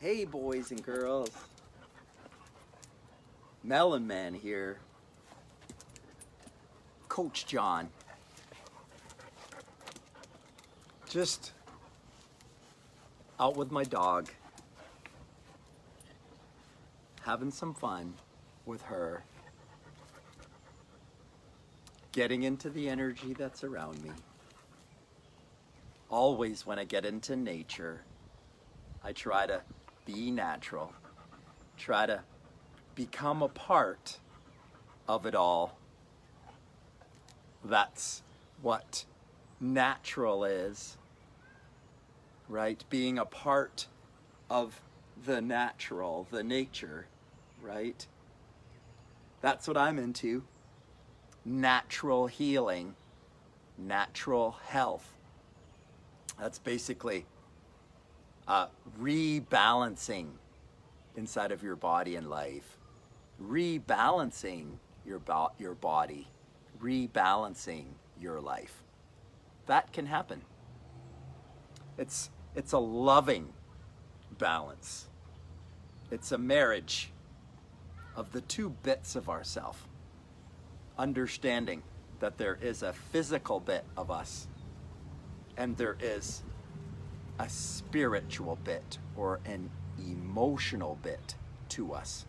Hey boys and girls, Melon Man here, Coach John. Just out with my dog, having some fun with her, getting into the energy that's around me. Always when I get into nature, I try to be natural, try to become a part of it all. That's what natural is, right? Being a part of the natural, the nature, right? That's what I'm into. Natural healing, natural health. That's basically rebalancing inside of your body and life, rebalancing your body, rebalancing your life. That can happen. It's a loving balance. It's a marriage of the two bits of ourself, understanding that there is a physical bit of us and there is a spiritual bit or an emotional bit to us.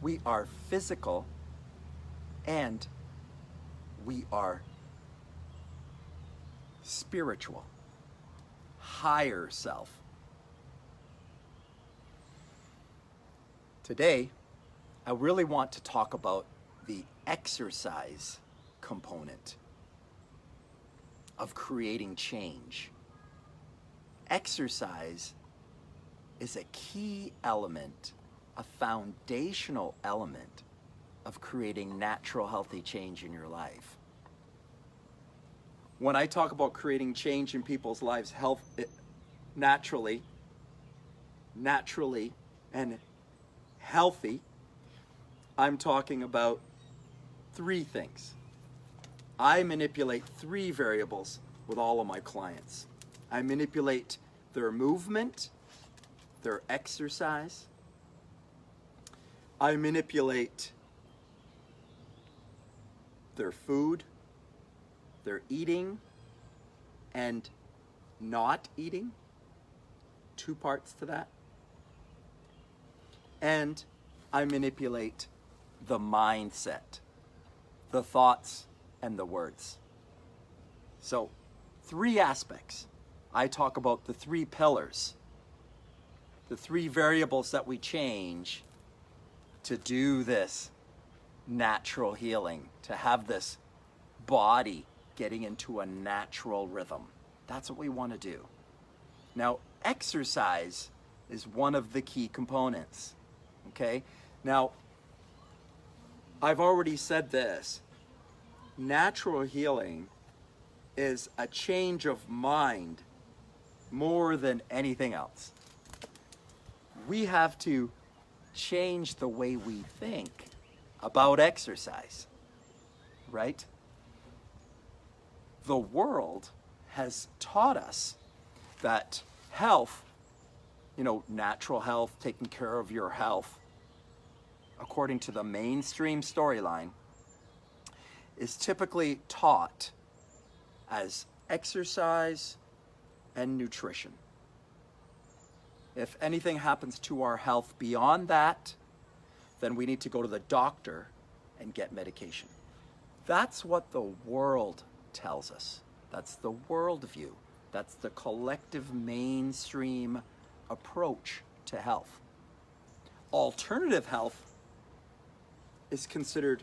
We are physical and we are spiritual, higher self. Today, I really want to talk about the exercise component of creating change. Exercise is a key element, a foundational element of creating natural, healthy change in your life. When I talk about creating change in people's lives, naturally and healthy, I'm talking about three things. I manipulate three variables with all of my clients. I manipulate their movement, their exercise. I manipulate their food, their eating and not eating. Two parts to that. And I manipulate the mindset, the thoughts and the words. So, three aspects. I talk about the three pillars, the three variables that we change to do this natural healing, to have this body getting into a natural rhythm. That's what we want to do. Now, exercise is one of the key components. Okay? Now, I've already said this. Natural healing is a change of mind more than anything else. We have to change the way we think about exercise, right? The world has taught us that health, natural health, taking care of your health, according to the mainstream storyline, is typically taught as exercise and nutrition. If anything happens to our health beyond that, then we need to go to the doctor and get medication. That's what the world tells us. That's the worldview. That's the collective mainstream approach to health. Alternative health is considered,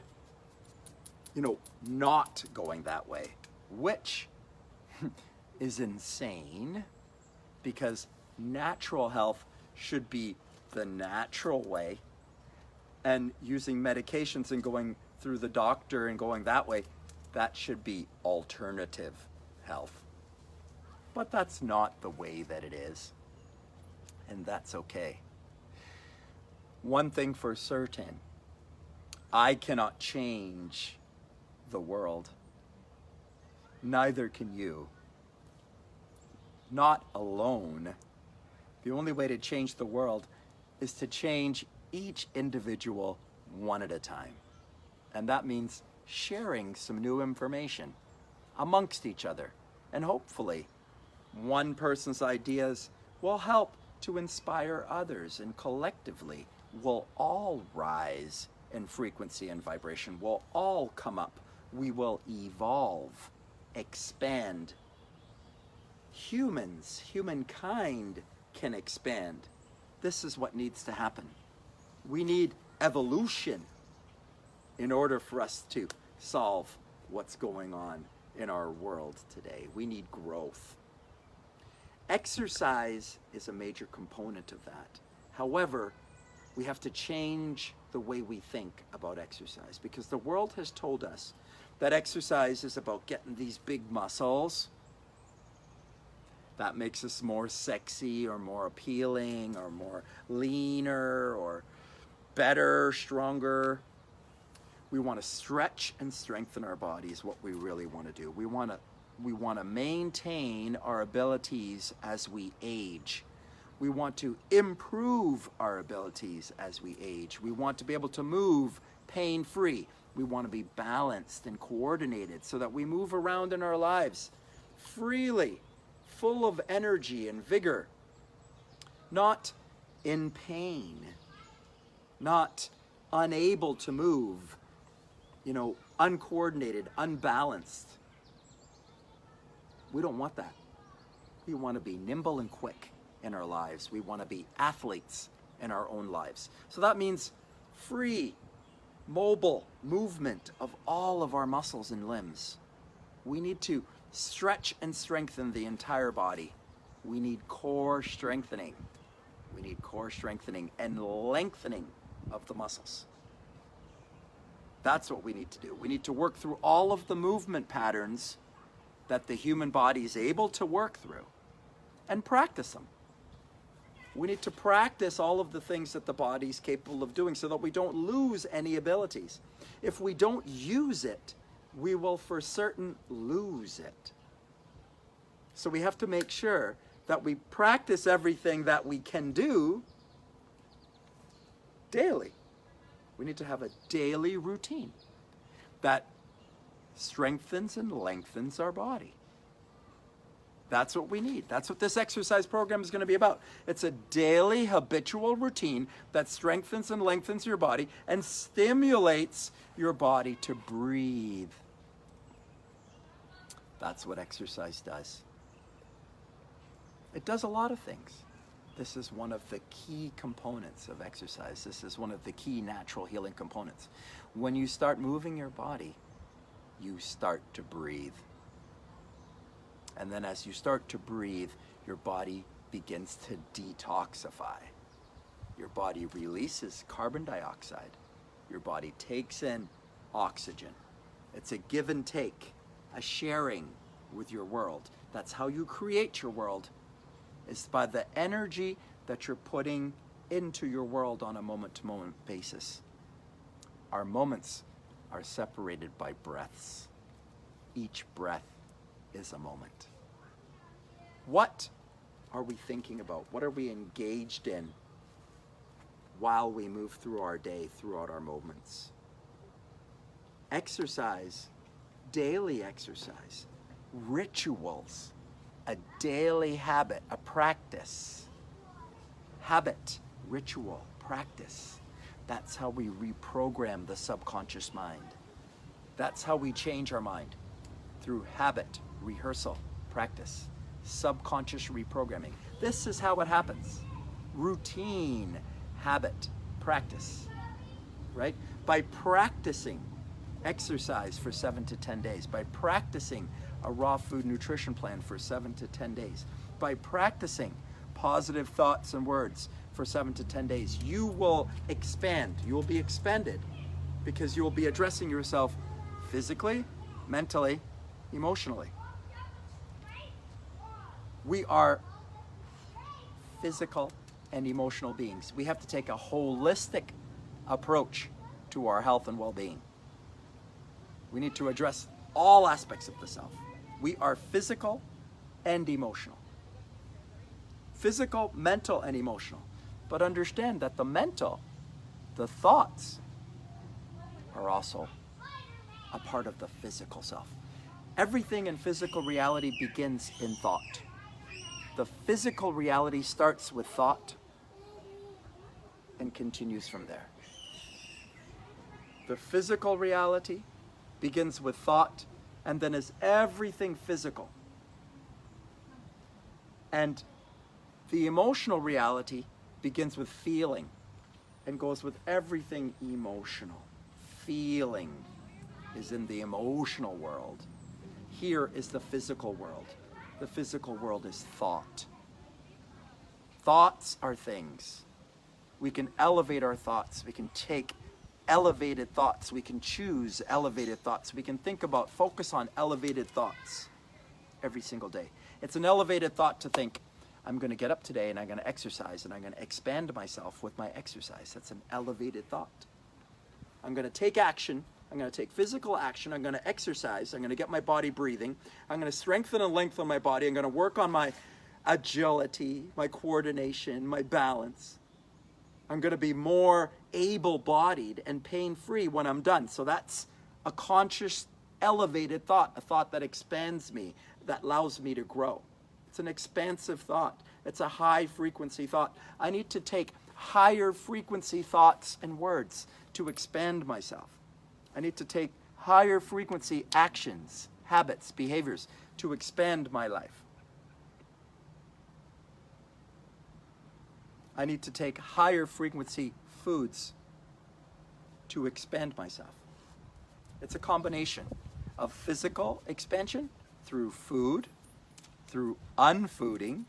not going that way, which is insane, because natural health should be the natural way, and using medications and going through the doctor and going that way, that should be alternative health. But that's not the way that it is, and that's okay. One thing for certain, I cannot change the world. Neither can you. Not alone The only way to change the world is to change each individual one at a time. And that means sharing some new information amongst each other. And hopefully, one person's ideas will help to inspire others, and collectively, we'll all rise in frequency and vibration. We'll all come up. We will evolve, expand. Humankind can expand. This is what needs to happen. We need evolution in order for us to solve what's going on in our world today. We need growth. Exercise is a major component of that. However, we have to change the way we think about exercise, because the world has told us that exercise is about getting these big muscles. That makes us more sexy or more appealing or more leaner or better, stronger. We want to stretch and strengthen our bodies, what we really want to do. We want to maintain our abilities as we age. We want to improve our abilities as we age. We want to be able to move pain-free. We want to be balanced and coordinated so that we move around in our lives freely, full of energy and vigor, not in pain, not unable to move, uncoordinated, unbalanced. We don't want that. We want to be nimble and quick in our lives. We want to be athletes in our own lives. So that means free, mobile movement of all of our muscles and limbs. We need to stretch and strengthen the entire body. We need core strengthening. We need core strengthening and lengthening of the muscles. That's what we need to do. We need to work through all of the movement patterns that the human body is able to work through and practice them. We need to practice all of the things that the body is capable of doing so that we don't lose any abilities. If we don't use it, we will for certain lose it. So we have to make sure that we practice everything that we can do daily. We need to have a daily routine that strengthens and lengthens our body. That's what we need. That's what this exercise program is going to be about. It's a daily habitual routine that strengthens and lengthens your body and stimulates your body to breathe. That's what exercise does. It does a lot of things. This is one of the key components of exercise. This is one of the key natural healing components. When you start moving your body, you start to breathe. And then as you start to breathe, your body begins to detoxify. Your body releases carbon dioxide. Your body takes in oxygen. It's a give and take, a sharing with your world. That's how you create your world, is by the energy that you're putting into your world on a moment-to-moment basis. Our moments are separated by breaths. Each breath is a moment. What are we thinking about? What are we engaged in while we move through our day, throughout our moments? Exercise, daily exercise, rituals, a daily habit, a practice. Habit, ritual, practice. That's how we reprogram the subconscious mind. That's how we change our mind, through habit, rehearsal, practice, subconscious reprogramming. This is how it happens. Routine, habit, practice, right? By practicing exercise for 7 to 10 days, by practicing a raw food nutrition plan for 7 to 10 days, by practicing positive thoughts and words for 7 to 10 days, you will expand. You will be expanded because you will be addressing yourself physically, mentally, emotionally. We are physical and emotional beings. We have to take a holistic approach to our health and well-being. We need to address all aspects of the self. We are physical and emotional. Physical, mental, and emotional. But understand that the mental, the thoughts, are also a part of the physical self. Everything in physical reality begins in thought. The physical reality starts with thought and continues from there. The physical reality begins with thought and then is everything physical. And the emotional reality begins with feeling and goes with everything emotional. Feeling is in the emotional world. Here is the physical world. The physical world is thought. Thoughts are things. We can elevate our thoughts. We can take elevated thoughts. We can choose elevated thoughts. We can think about, focus on elevated thoughts every single day. It's an elevated thought to think, I'm going to get up today and I'm going to exercise and I'm going to expand myself with my exercise. That's an elevated thought. I'm going to take action. I'm going to take physical action. I'm going to exercise. I'm going to get my body breathing. I'm going to strengthen and lengthen my body. I'm going to work on my agility, my coordination, my balance. I'm going to be more able-bodied and pain-free when I'm done. So that's a conscious, elevated thought, a thought that expands me, that allows me to grow. It's an expansive thought. It's a high-frequency thought. I need to take higher frequency thoughts and words to expand myself. I need to take higher frequency actions, habits, behaviors to expand my life. I need to take higher frequency foods to expand myself. It's a combination of physical expansion through food, through unfooding,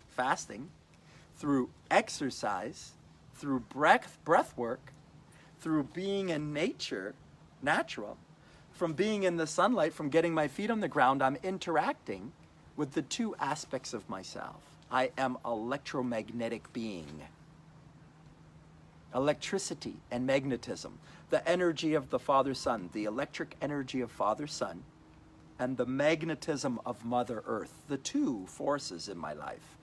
fasting, through exercise, through breath work, through being in nature, natural, from being in the sunlight, from getting my feet on the ground. I'm interacting with the two aspects of myself. I am electromagnetic being. Electricity and magnetism, the energy of the Father Sun, the electric energy of Father Sun, and the magnetism of Mother Earth, the two forces in my life,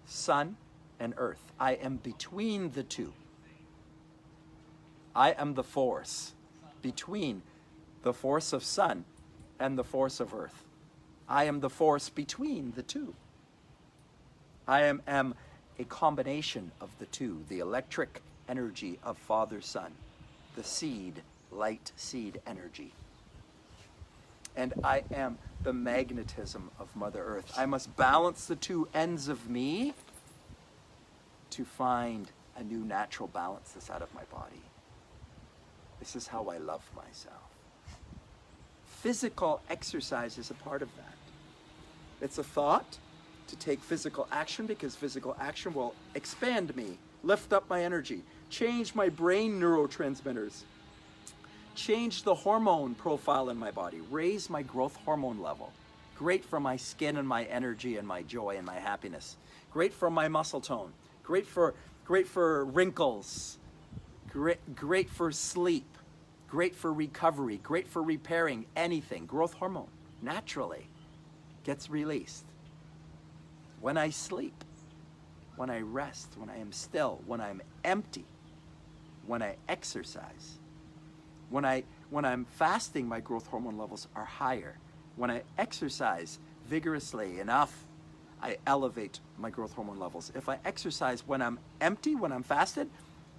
Sun and Earth. I am between the two. I am the force between the force of Sun and the force of Earth. I am the force between the two. I am a combination of the two, the electric energy of Father Sun, the seed, light seed energy. And I am the magnetism of Mother Earth. I must balance the two ends of me to find a new natural balance that's out of my body. This is how I love myself. Physical exercise is a part of that. It's a thought to take physical action, because physical action will expand me, lift up my energy, change my brain neurotransmitters, change the hormone profile in my body, raise my growth hormone level. Great for my skin and my energy and my joy and my happiness. Great for my muscle tone. Great for wrinkles. Great for sleep. Great for recovery. Great for repairing anything. Growth hormone naturally gets released when I sleep, when I rest, when I am still, when I'm empty, when I exercise. When I'm fasting, my growth hormone levels are higher. When I exercise vigorously enough, I elevate my growth hormone levels. If I exercise when I'm empty, when I'm fasted,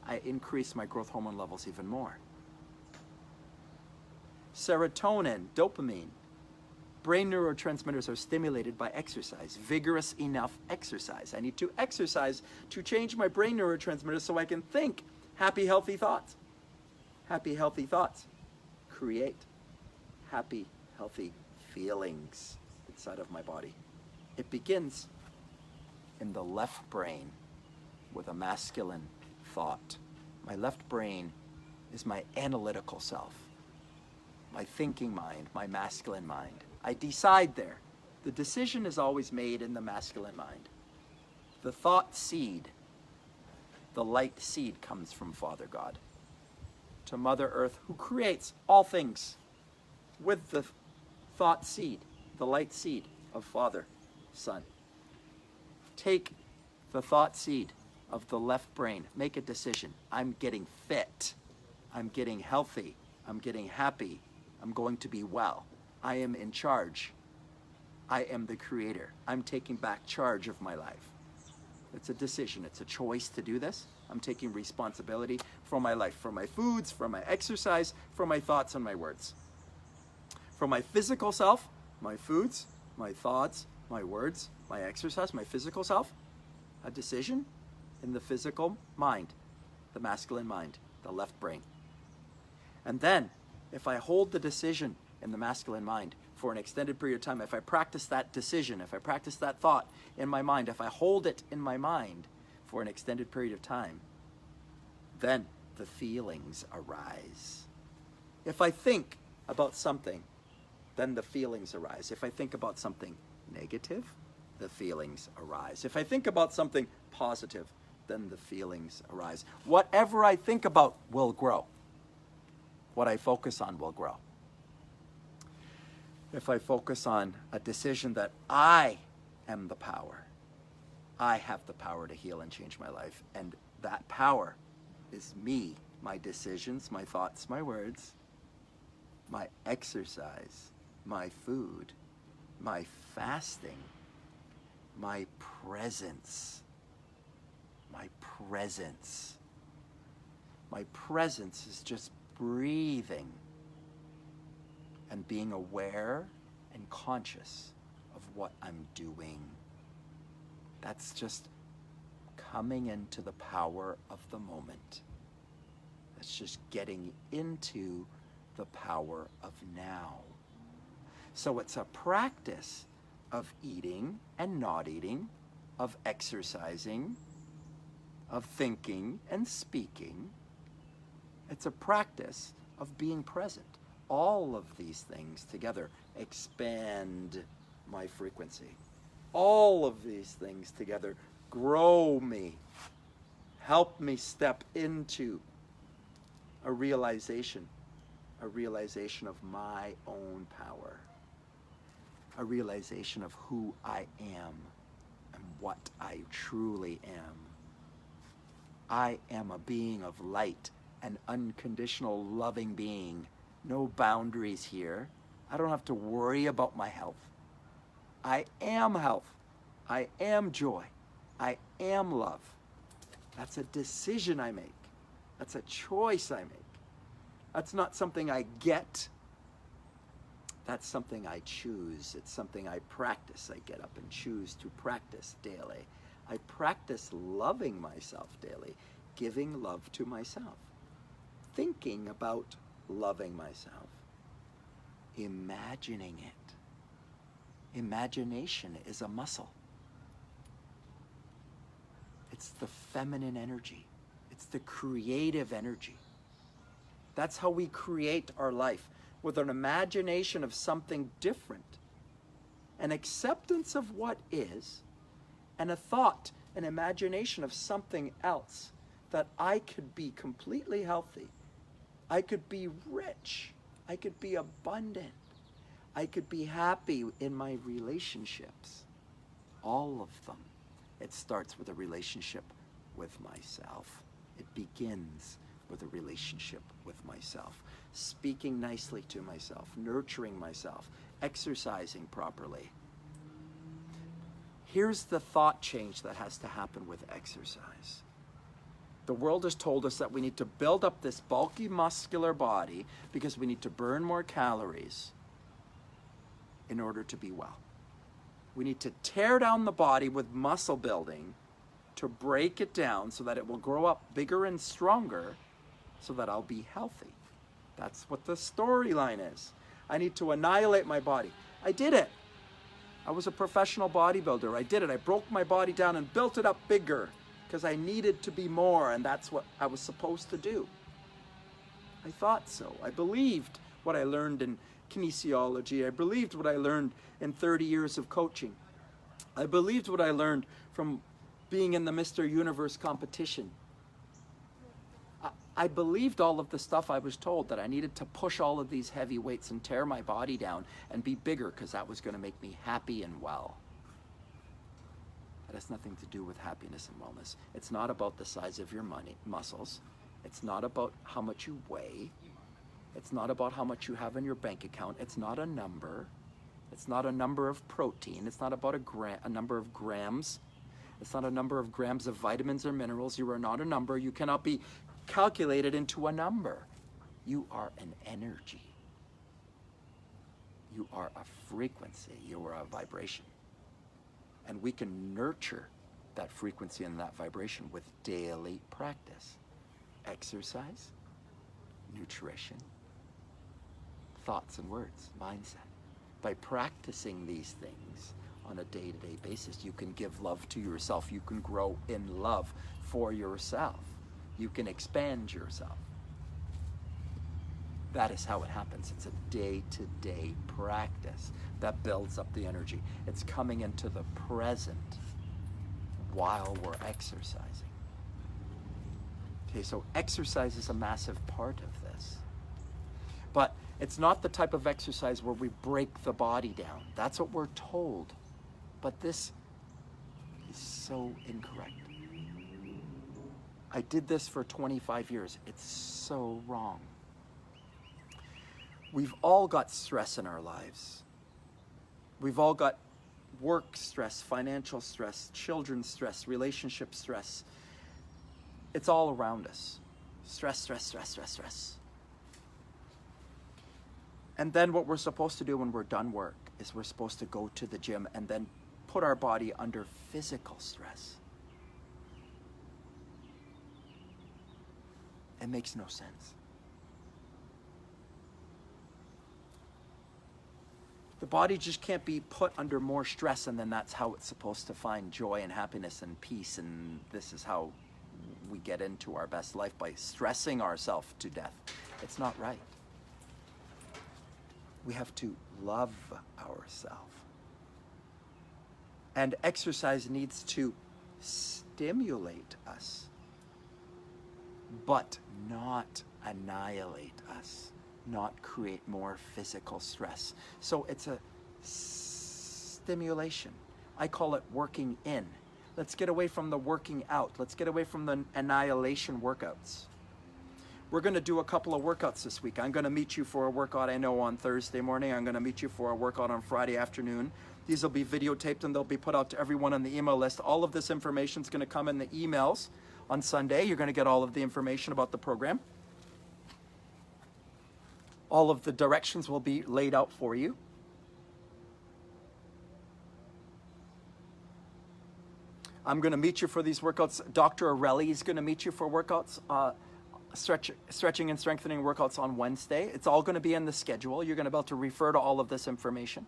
I increase my growth hormone levels even more. Serotonin, dopamine, brain neurotransmitters are stimulated by exercise, vigorous enough exercise. I need to exercise to change my brain neurotransmitters so I can think happy, healthy thoughts. Happy, healthy thoughts create happy, healthy feelings inside of my body. It begins in the left brain with a masculine thought. My left brain is my analytical self, my thinking mind, my masculine mind. I decide there. The decision is always made in the masculine mind. The thought seed, the light seed, comes from Father God to Mother Earth, who creates all things with the thought seed, the light seed of Father Sun. Take the thought seed of the left brain. Make a decision. I'm getting fit. I'm getting healthy. I'm getting happy. I'm going to be well. I am in charge. I am the creator. I'm taking back charge of my life. It's a decision. It's a choice to do this. I'm taking responsibility for my life, for my foods, for my exercise, for my thoughts and my words. For my physical self, my foods, my thoughts, my words, my exercise, my physical self, a decision in the physical mind, the masculine mind, the left brain. And then, if I hold the decision in the masculine mind for an extended period of time, if I practice that decision, if I practice that thought in my mind, if I hold it in my mind for an extended period of time, then the feelings arise. If I think about something, then the feelings arise. If I think about something negative, the feelings arise. If I think about something positive, then the feelings arise. Whatever I think about will grow. What I focus on will grow. If I focus on a decision that I am the power, I have the power to heal and change my life. And that power is me, my decisions, my thoughts, my words, my exercise, my food, my fasting, my presence. My presence. My presence is just breathing and being aware and conscious of what I'm doing. That's just coming into the power of the moment. That's just getting into the power of now. So it's a practice of eating and not eating, of exercising, of thinking and speaking. It's a practice of being present. All of these things together expand my frequency. All of these things together grow me, help me step into a realization of my own power, a realization of who I am and what I truly am. I am a being of light, an unconditional loving being. No boundaries here. I don't have to worry about my health. I am health. I am joy. I am love. That's a decision I make. That's a choice I make. That's not something I get. That's something I choose. It's something I practice. I get up and choose to practice daily. I practice loving myself daily, giving love to myself, thinking about loving myself, imagining it. Imagination is a muscle. It's the feminine energy. It's the creative energy. That's how we create our life, with an imagination of something different, an acceptance of what is, and a thought, an imagination of something else, that I could be completely healthy, I could be rich, I could be abundant, I could be happy in my relationships, all of them. It starts with a relationship with myself. It begins with a relationship with myself, speaking nicely to myself, nurturing myself, exercising properly. Here's the thought change that has to happen with exercise. The world has told us that we need to build up this bulky muscular body because we need to burn more calories in order to be well. We need to tear down the body with muscle building to break it down so that it will grow up bigger and stronger so that I'll be healthy. That's what the storyline is. I need to annihilate my body. I did it. I was a professional bodybuilder. I did it. I broke my body down and built it up bigger because I needed to be more, and that's what I was supposed to do. I thought so. I believed what I learned in kinesiology. I believed what I learned in 30 years of coaching. I believed what I learned from being in the Mr. Universe competition. I believed all of the stuff I was told, that I needed to push all of these heavy weights and tear my body down and be bigger because that was going to make me happy and well. It has nothing to do with happiness and wellness. It's not about the size of your muscles. It's not about how much you weigh. It's not about how much you have in your bank account. It's not a number. It's not a number of protein. It's not about a number of grams. It's not a number of grams of vitamins or minerals. You are not a number. You cannot be calculated into a number. You are an energy. You are a frequency. You are a vibration. And we can nurture that frequency and that vibration with daily practice. Exercise, nutrition, thoughts and words, mindset. By practicing these things on a day-to-day basis, you can give love to yourself. You can grow in love for yourself. You can expand yourself. That is how it happens. It's a day-to-day practice that builds up the energy. It's coming into the present while we're exercising. Okay, so exercise is a massive part of this. But it's not the type of exercise where we break the body down. That's what we're told. But this is so incorrect. I did this for 25 years. It's so wrong. We've all got stress in our lives. We've all got work stress, financial stress, children's stress, relationship stress. It's all around us. Stress, stress, stress, stress, stress. And then what we're supposed to do when we're done work is we're supposed to go to the gym and then put our body under physical stress. It makes no sense. The body just can't be put under more stress, and then that's how it's supposed to find joy and happiness and peace, and this is how we get into our best life, by stressing ourselves to death. It's not right. We have to love ourselves. And exercise needs to stimulate us, but not annihilate us. Not create more physical stress. So it's a stimulation. I call it working in. Let's get away from the working out. Let's get away from the annihilation workouts. We're going to do a couple of workouts this week. I'm going to meet you for a workout, I know, on Thursday morning. I'm going to meet you for a workout on Friday afternoon. These will be videotaped and they'll be put out to everyone on the email list. All of this information is going to come in the emails on Sunday. You're going to get all of the information about the program. All of the directions will be laid out for you. I'm going to meet you for these workouts. Dr. Arelli is going to meet you for workouts, stretching and strengthening workouts on Wednesday. It's all going to be in the schedule. You're going to be able to refer to all of this information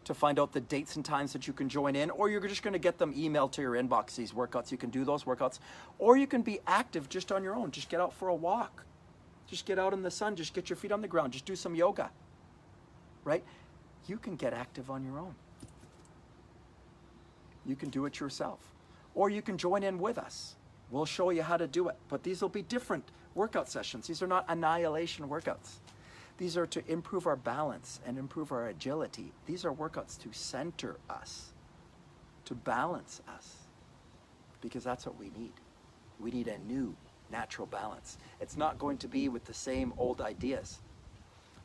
to find out the dates and times that you can join in, or you're just going to get them emailed to your inbox, these workouts. You can do those workouts, or you can be active just on your own. Just get out for a walk. Just get out in the sun, just get your feet on the ground, just do some yoga, right? You can get active on your own. You can do it yourself. Or you can join in with us. We'll show you how to do it. But these will be different workout sessions. These are not annihilation workouts. These are to improve our balance and improve our agility. These are workouts to center us, to balance us, because that's what we need. We need a new natural balance. It's not going to be with the same old ideas.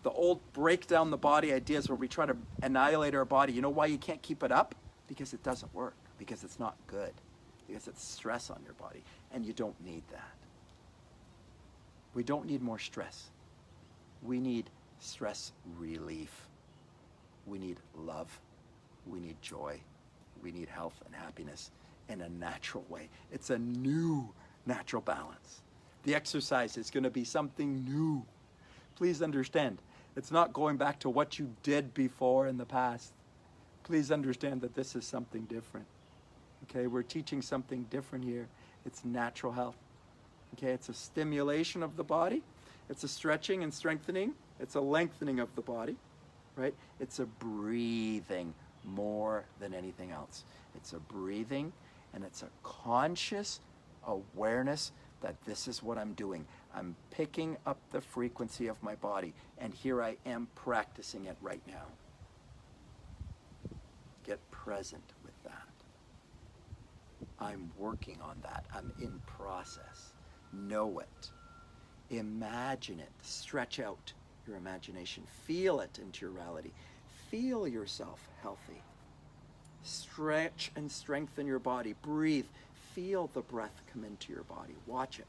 The old break down the body ideas where we try to annihilate our body. You know why you can't keep it up? Because it doesn't work. Because it's not good. Because it's stress on your body. And you don't need that. We don't need more stress. We need stress relief. We need love. We need joy. We need health and happiness in a natural way. It's a new natural balance. The exercise is going to be something new. Please understand, it's not going back to what you did before in the past. Please understand that this is something different. Okay, we're teaching something different here. It's natural health. Okay, it's a stimulation of the body. It's a stretching and strengthening. It's a lengthening of the body, right? It's a breathing more than anything else. It's a breathing, and it's a conscious awareness that this is what I'm doing. I'm picking up the frequency of my body, and here I am practicing it right now. Get present with that. I'm working on that. I'm in process. Know it. Imagine it. Stretch out your imagination. Feel it into your reality. Feel yourself healthy. Stretch and strengthen your body. Breathe. Feel the breath come into your body. Watch it.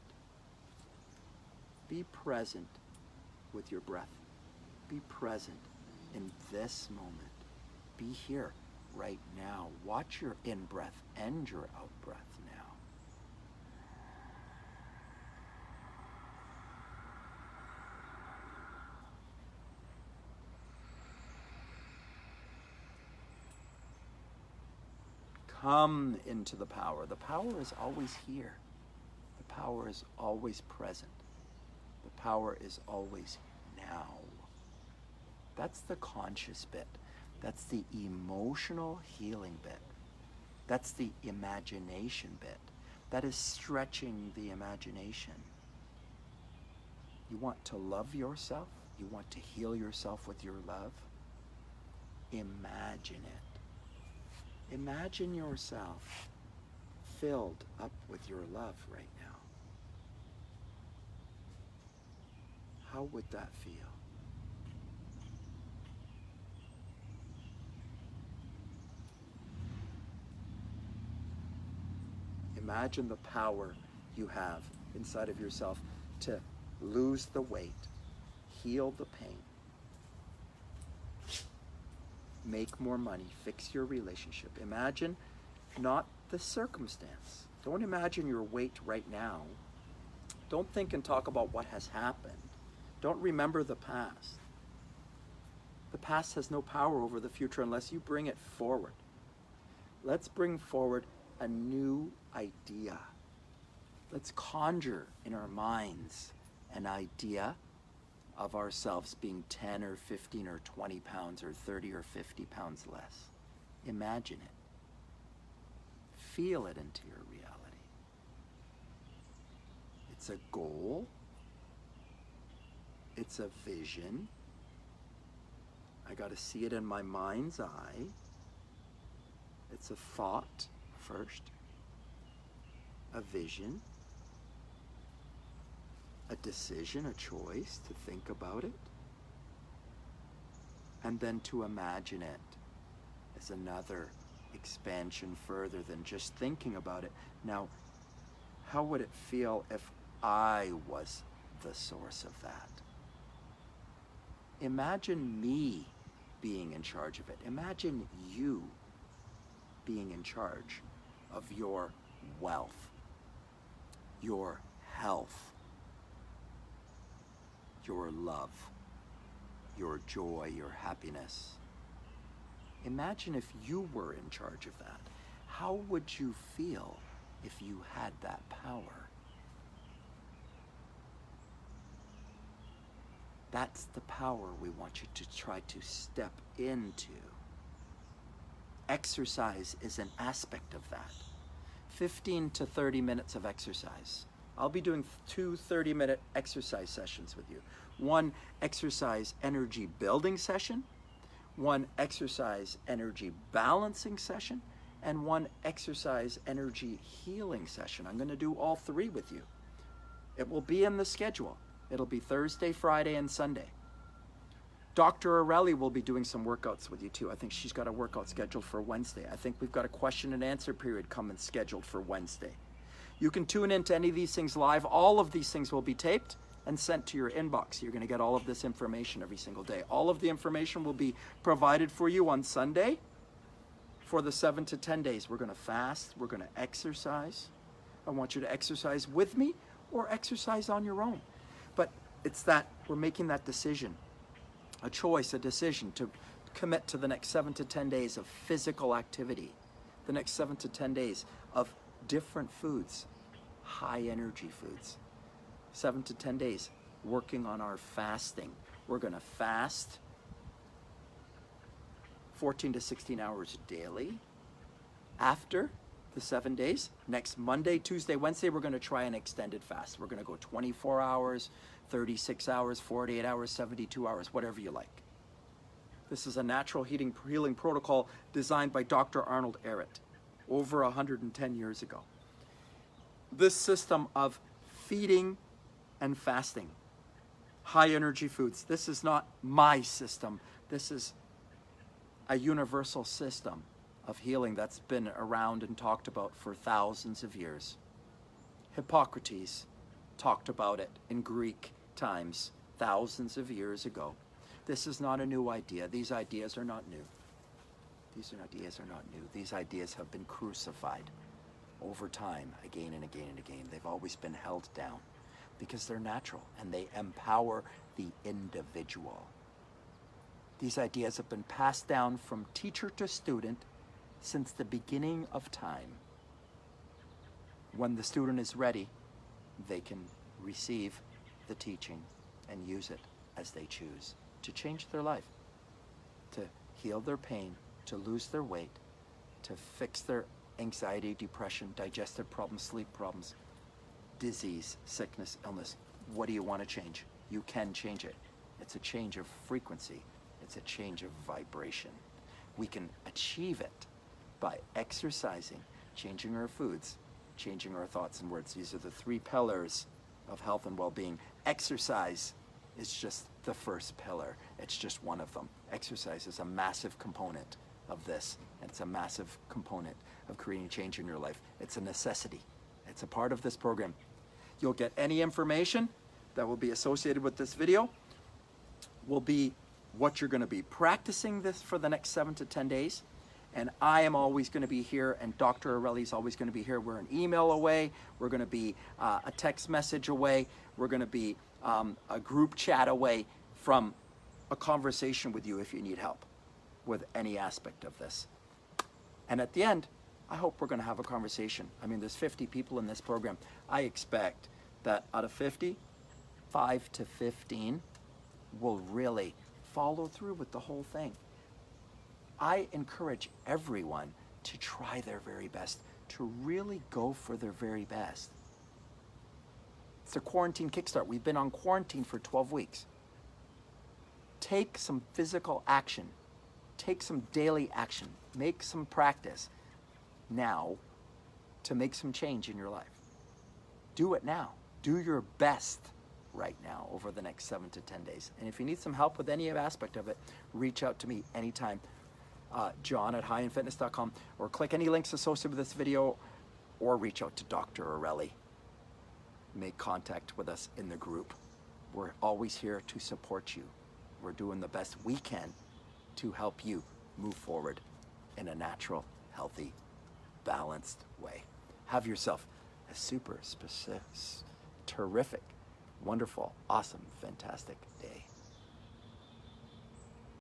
Be present with your breath. Be present in this moment. Be here right now. Watch your in-breath and your out-breath now. Come into the power. The power is always here. The power is always present. The power is always now. That's the conscious bit. That's the emotional healing bit. That's the imagination bit. That is stretching the imagination. You want to love yourself? You want to heal yourself with your love? Imagine it. Imagine yourself filled up with your love right now. How would that feel? Imagine the power you have inside of yourself to lose the weight, heal the pain, make more money, fix your relationship. Imagine not the circumstance. Don't imagine your weight right now. Don't think and talk about what has happened. Don't remember the past. The past has no power over the future unless you bring it forward. Let's bring forward a new idea. Let's conjure in our minds an idea of ourselves being 10 or 15 or 20 pounds or 30 or 50 pounds less. Imagine it. Feel it into your reality. It's a goal. It's a vision. I got to see it in my mind's eye. It's a thought first, a vision, a decision, a choice to think about it, and then to imagine it as another expansion further than just thinking about it. Now, how would it feel if I was the source of that? Imagine me being in charge of it. Imagine you being in charge of your wealth, your health, your love, your joy, your happiness. Imagine if you were in charge of that. How would you feel if you had that power? That's the power we want you to try to step into. Exercise is an aspect of that. 15 to 30 minutes of exercise. I'll be doing 2 30-minute exercise sessions with you. One exercise energy building session, one exercise energy balancing session, and one exercise energy healing session. I'm going to do all 3 with you. It will be in the schedule. It'll be Thursday, Friday, and Sunday. Dr. Arelli will be doing some workouts with you too. I think she's got a workout scheduled for Wednesday. I think we've got a question and answer period coming scheduled for Wednesday. You can tune into any of these things live. All of these things will be taped and sent to your inbox. You're going to get all of this information every single day. All of the information will be provided for you on Sunday for the 7 to 10 days. We're going to fast. We're going to exercise. I want you to exercise with me or exercise on your own. But it's that we're making that decision. A choice, a decision to commit to the next 7 to 10 days of physical activity, the next 7 to 10 days of different foods, high energy foods. 7 to 10 days working on our fasting. We're going to fast 14 to 16 hours daily. After the 7 days, next Monday, Tuesday, Wednesday, we're going to try an extended fast. We're going to go 24 hours, 36 hours, 48 hours, 72 hours, whatever you like. This is a natural healing protocol designed by Dr. Arnold Ehret. over 110 years ago. This system of feeding and fasting, high energy foods, this is not my system. This is a universal system of healing that's been around and talked about for thousands of years. Hippocrates talked about it in Greek times thousands of years ago. This is not a new idea. These ideas are not new. These ideas are not new. These ideas have been crucified over time, again and again and again. They've always been held down because they're natural and they empower the individual. These ideas have been passed down from teacher to student since the beginning of time. When the student is ready, they can receive the teaching and use it as they choose to change their life, to heal their pain, to lose their weight, to fix their anxiety, depression, digestive problems, sleep problems, disease, sickness, illness. What do you want to change? You can change it. It's a change of frequency. It's a change of vibration. We can achieve it by exercising, changing our foods, changing our thoughts and words. These are the three pillars of health and well-being. Exercise is just the first pillar. It's just one of them. Exercise is a massive component of this, and it's a massive component of creating change in your life. It's a necessity. It's a part of this program. You'll get any information that will be associated with this video will be what you're going to be practicing this for the next 7 to 10 days. And I am always going to be here, and Dr. Arelli is always going to be here. We're an email away. We're going to be a text message away. We're going to be a group chat away from a conversation with you if you need help with any aspect of this. And at the end, I hope we're going to have a conversation. I mean, there's 50 people in this program. I expect that out of 50, 5 to 15 will really follow through with the whole thing. I encourage everyone to try their very best, to really go for their very best. It's a quarantine kickstart. We've been on quarantine for 12 weeks. Take some physical action. Take some daily action. Make some practice now to make some change in your life. Do it now. Do your best right now over the next 7 to 10 days. And if you need some help with any aspect of it, reach out to me anytime. John@highendfitness.com, or click any links associated with this video, or reach out to Dr. Arelli. Make contact with us in the group. We're always here to support you. We're doing the best we can to help you move forward in a natural, healthy, balanced way. Have yourself a super specific, terrific, wonderful, awesome, fantastic day.